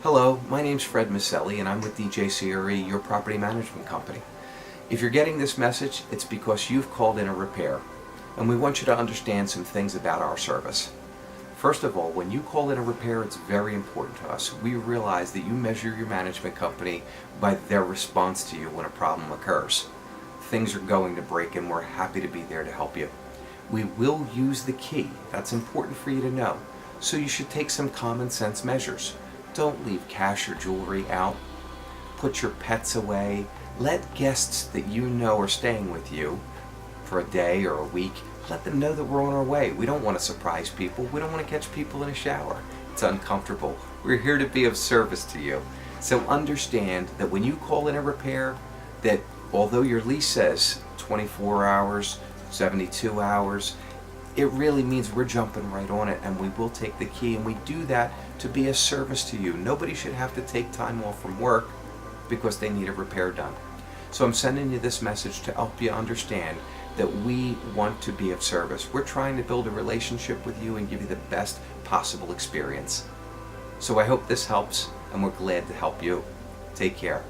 Hello, my name's Fred Maselli and I'm with DJCRE, your property management company. If you're getting this message, it's because you've called in a repair, and we want you to understand some things about our service. First of all, when you call in a repair, it's very important to us. We realize that you measure your management company by their response to you when a problem occurs. Things are going to break and we're happy to be there to help you. We will use the key. That's important for you to know. So you should take some common sense measures. Don't leave cash or jewelry out. Put your pets away. Let guests that you know are staying with you for a day or a week, let them know that we're on our way. We don't want to surprise people. We don't want to catch people in a shower. It's uncomfortable. We're here to be of service to you. So understand that when you call in a repair, that although your lease says 24 hours, 72 hours, it really means we're jumping right on it, and we will take the key, and we do that to be a service to you. Nobody should have to take time off from work because they need a repair done. So I'm sending you this message to help you understand that we want to be of service. We're trying to build a relationship with you and give you the best possible experience. So I hope this helps, and we're glad to help you. Take care.